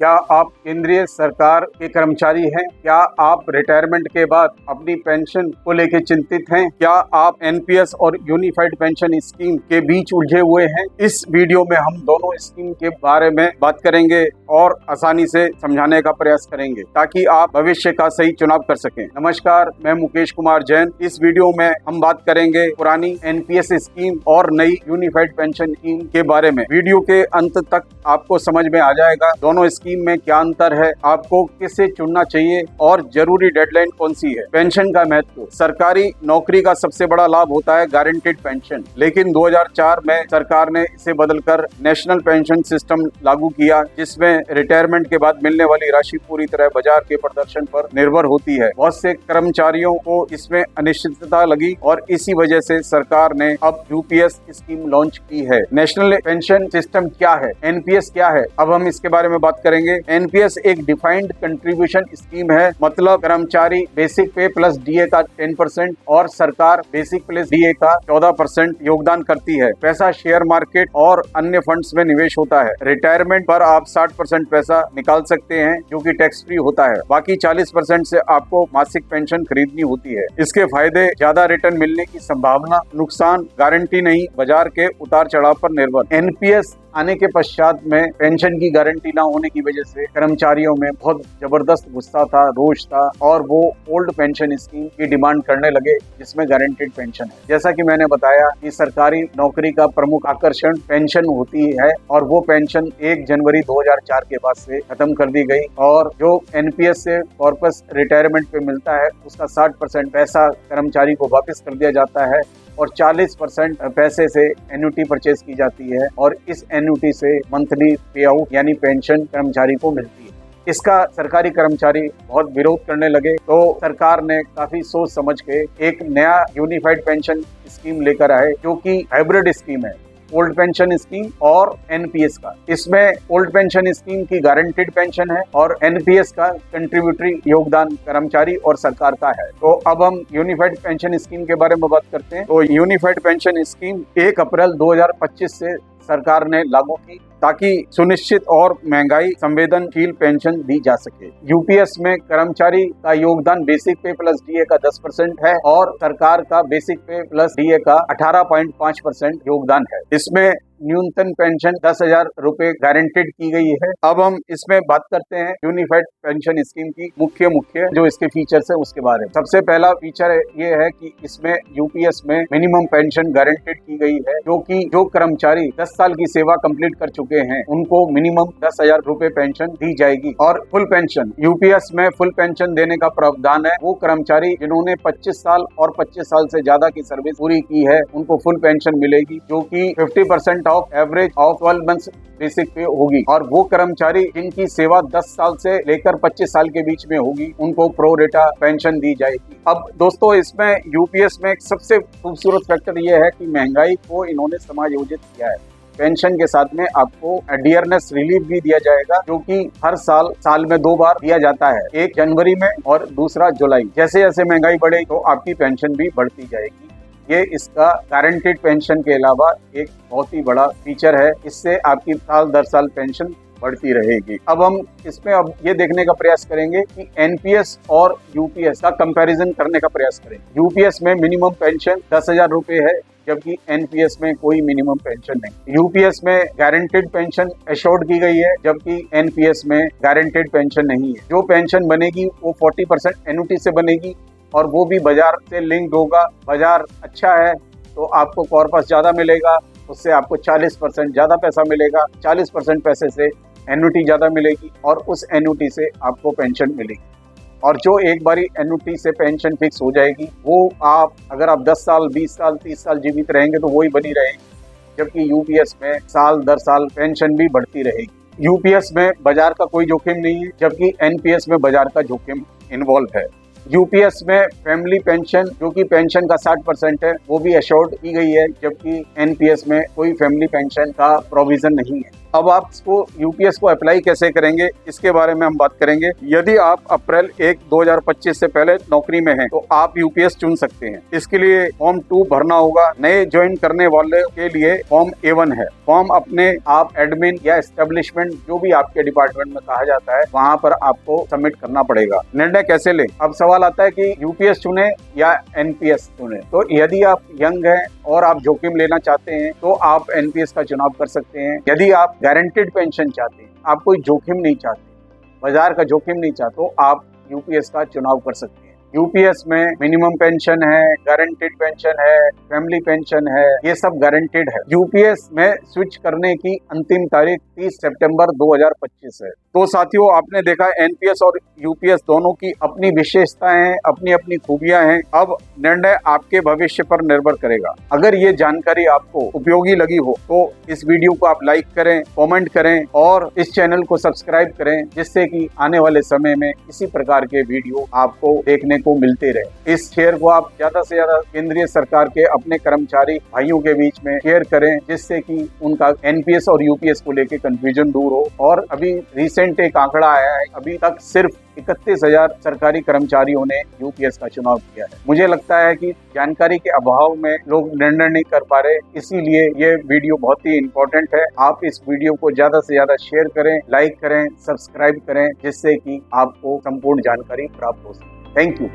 क्या आप केंद्रीय सरकार के कर्मचारी हैं? क्या आप रिटायरमेंट के बाद अपनी पेंशन को लेकर चिंतित हैं? क्या आप एनपीएस और यूनिफाइड पेंशन स्कीम के बीच उलझे हुए हैं? इस वीडियो में हम दोनों स्कीम के बारे में बात करेंगे और आसानी से समझाने का प्रयास करेंगे ताकि आप भविष्य का सही चुनाव कर सकें। नमस्कार, मैं मुकेश कुमार जैन। इस वीडियो में हम बात करेंगे पुरानी एनपीएस स्कीम और नई यूनिफाइड पेंशन स्कीम के बारे में। वीडियो के अंत तक आपको समझ में आ जाएगा दोनों स्कीम में क्या अंतर है, आपको किसे चुनना चाहिए और जरूरी डेडलाइन कौन सी है। पेंशन का महत्व। सरकारी नौकरी का सबसे बड़ा लाभ होता है गारंटीड पेंशन, लेकिन 2004 में सरकार ने इसे बदलकर नेशनल पेंशन सिस्टम लागू किया, जिसमें रिटायरमेंट के बाद मिलने वाली राशि पूरी तरह बाजार के प्रदर्शन पर निर्भर होती है। बहुत से कर्मचारियों को इसमें अनिश्चितता लगी और इसी वजह से सरकार ने अब यूपीएस स्कीम लॉन्च की है। नेशनल पेंशन सिस्टम क्या है, एनपीएस क्या है, अब हम इसके बारे में बात करेंगे। एनपीएस एक डिफाइंड कंट्रीब्यूशन स्कीम है, मतलब कर्मचारी बेसिक पे प्लस डीए का 10% और सरकार बेसिक प्लस डीए का 14% योगदान करती है। पैसा शेयर मार्केट और अन्य फंड्स में निवेश होता है। रिटायरमेंट पर आप 60% पैसा निकाल सकते हैं जो कि टैक्स फ्री होता है। बाकी 40% से आपको मासिक पेंशन खरीदनी होती है। इसके फायदे: ज्यादा रिटर्न मिलने की संभावना, नुकसान गारंटी नहीं, बाजार के उतार चढ़ाव पर निर्भर। एनपीएस आने के पश्चात में पेंशन की गारंटी ना होने की वजह से कर्मचारियों में बहुत जबरदस्त गुस्सा था, रोष था और वो ओल्ड पेंशन स्कीम की डिमांड करने लगे जिसमें गारंटीड पेंशन है। जैसा कि मैंने बताया कि सरकारी नौकरी का प्रमुख आकर्षण पेंशन होती है और वो पेंशन 1 जनवरी 2004 के बाद से खत्म कर दी गई और जो एनपीएस से कॉर्पस रिटायरमेंट पे मिलता है उसका 60% पैसा कर्मचारी को वापस कर दिया जाता है और 40% पैसे से एन्युटी परचेज की जाती है और इस एन्युटी से मंथली पे आउट यानी पेंशन कर्मचारी को मिलती है। इसका सरकारी कर्मचारी बहुत विरोध करने लगे तो सरकार ने काफी सोच समझ के एक नया यूनिफाइड पेंशन स्कीम लेकर आए जो कि हाइब्रिड स्कीम है, ओल्ड पेंशन स्कीम और एनपीएस का। इसमें ओल्ड पेंशन स्कीम की गारंटीड पेंशन है और एनपीएस का कंट्रीब्यूटरी योगदान कर्मचारी और सरकार का है। तो अब हम यूनिफाइड पेंशन स्कीम के बारे में बात करते हैं। तो यूनिफाइड पेंशन स्कीम 1 अप्रैल 2025 से सरकार ने लागू की ताकि सुनिश्चित और महंगाई संवेदनशील पेंशन दी जा सके। यूपीएस में कर्मचारी का योगदान बेसिक पे प्लस डीए का 10% है और सरकार का बेसिक पे प्लस डीए का 18.5% योगदान है। इसमें न्यूनतम पेंशन 10,000 रुपए गारंटेड की गई है। अब हम इसमें बात करते हैं यूनिफाइड पेंशन स्कीम की मुख्य जो इसके फीचर्स है उसके बारे में। सबसे पहला फीचर ये है कि इसमें यूपीएस में मिनिमम पेंशन गारंटेड की गई है, जो कि जो कर्मचारी 10 साल की सेवा कंप्लीट कर चुके हैं उनको मिनिमम 10,000 रुपए पेंशन दी जाएगी। और फुल पेंशन, यूपीएस में फुल पेंशन देने का प्रावधान है। वो कर्मचारी जिन्होंने 25 साल और 25 साल से ज्यादा की सर्विस पूरी की है उनको फुल पेंशन मिलेगी, जो कि 50% of average of 12 months basic पे होगी। और वो कर्मचारी जिनकी सेवा 10 साल से लेकर 25 साल के बीच में होगी उनको प्रो रेटा पेंशन दी जाएगी। अब दोस्तों, इसमें यूपीएस में एक सबसे खूबसूरत फैक्टर ये है कि महंगाई को इन्होंने समायोजित किया है। पेंशन के साथ में आपको डियरनेस रिलीफ भी दिया जाएगा, जो कि हर साल में 2 बार दिया जाता है, 1 जनवरी में और दूसरा जुलाई। जैसे जैसे महंगाई बढ़ेगी तो आपकी पेंशन भी बढ़ती जाएगी। ये इसका गारंटीड पेंशन के अलावा एक बहुत ही बड़ा फीचर है। इससे आपकी साल दर साल पेंशन बढ़ती रहेगी। अब हम इसमें ये देखने का प्रयास करेंगे कि एनपीएस और यूपीएस का कंपैरिजन करने का प्रयास करेंगे। यूपीएस में मिनिमम पेंशन 10,000 रुपए है, जबकि एनपीएस में कोई मिनिमम पेंशन नहीं। यूपीएस में गारंटेड पेंशन एश्योर्ड की गई है, जबकि एनपीएस में गारंटेड पेंशन नहीं है। जो पेंशन बनेगी वो 40% एन्युटी से बनेगी और वो भी बाजार से लिंक्ड होगा। बाजार अच्छा है तो आपको कॉर्पस ज्यादा मिलेगा, उससे आपको 40% ज्यादा पैसा मिलेगा, 40% पैसे से एन्युटी ज्यादा मिलेगी और उस एन्युटी से आपको पेंशन मिलेगी। और जो एक बारी एन्युटी से पेंशन फिक्स हो जाएगी वो अगर आप 10 साल 20 साल 30 साल जीवित रहेंगे तो वही बनी रहेगी, जबकि यूपीएस में साल दर साल पेंशन भी बढ़ती रहेगी। यूपीएस में बाजार का कोई जोखिम नहीं है, जबकि एनपीएस में बाजार का जोखिम इन्वॉल्व है। यूपीएस में फैमिली पेंशन, जो कि पेंशन का 60% है, वो भी एश्योर्ड की गई है, जबकि एनपीएस में कोई फैमिली पेंशन का प्रोविजन नहीं है। अब आप इसको यूपीएस को अप्लाई कैसे करेंगे इसके बारे में हम बात करेंगे। यदि आप अप्रैल 1, 2025 से पहले नौकरी में हैं तो आप यूपीएस चुन सकते हैं। इसके लिए फॉर्म 2 भरना होगा। नए ज्वाइन करने वाले के लिए फॉर्म A1 है। फॉर्म अपने आप एडमिन या एस्टेब्लिशमेंट जो भी आपके डिपार्टमेंट में कहा जाता है वहां पर आपको सबमिट करना पड़ेगा। निर्णय कैसे लें? अब सवाल आता है कि यूपीएस चुने या एनपीएस चुने। तो यदि आप यंग हैं और आप जोखिम लेना चाहते हैं तो आप एनपीएस का चुनाव कर सकते हैं। यदि आप गारंटेड पेंशन चाहते हैं, आप कोई जोखिम नहीं चाहते, बाजार का जोखिम नहीं चाहते, तो आप यूपीएस का चुनाव कर सकते हैं। यूपीएस में मिनिमम पेंशन है, गारंटेड पेंशन है, फैमिली पेंशन है, ये सब गारंटेड है। यूपीएस में स्विच करने की अंतिम तारीख 30 सितंबर 2025 है। तो साथियों, आपने देखा एनपीएस और यूपीएस दोनों की अपनी विशेषताएं हैं, अपनी अपनी खूबियां हैं। अब निर्णय आपके भविष्य पर निर्भर करेगा। अगर ये जानकारी आपको उपयोगी लगी हो तो इस वीडियो को आप लाइक करें, कमेंट करें और इस चैनल को सब्सक्राइब करें, जिससे कि आने वाले समय में इसी प्रकार के वीडियो आपको देखने को मिलते रहे। इस शेयर को आप ज्यादा से ज्यादा केंद्रीय सरकार के अपने कर्मचारी भाइयों के बीच में शेयर करें, जिससे कि उनका एनपीएस और यूपीएस को लेकर कंफ्यूजन दूर हो। और अभी रिसेंट एक आंकड़ा आया है, अभी तक सिर्फ 31,000 सरकारी कर्मचारियों ने यूपीएस का चुनाव किया है। मुझे लगता है कि जानकारी के अभाव में लोग निर्णय नहीं कर पा रहे, इसीलिए ये वीडियो बहुत ही इम्पोर्टेंट है। आप इस वीडियो को ज्यादा से ज्यादा शेयर करें, लाइक करें, सब्सक्राइब करें, जिससे कि आपको संपूर्ण जानकारी प्राप्त हो सके। Thank you.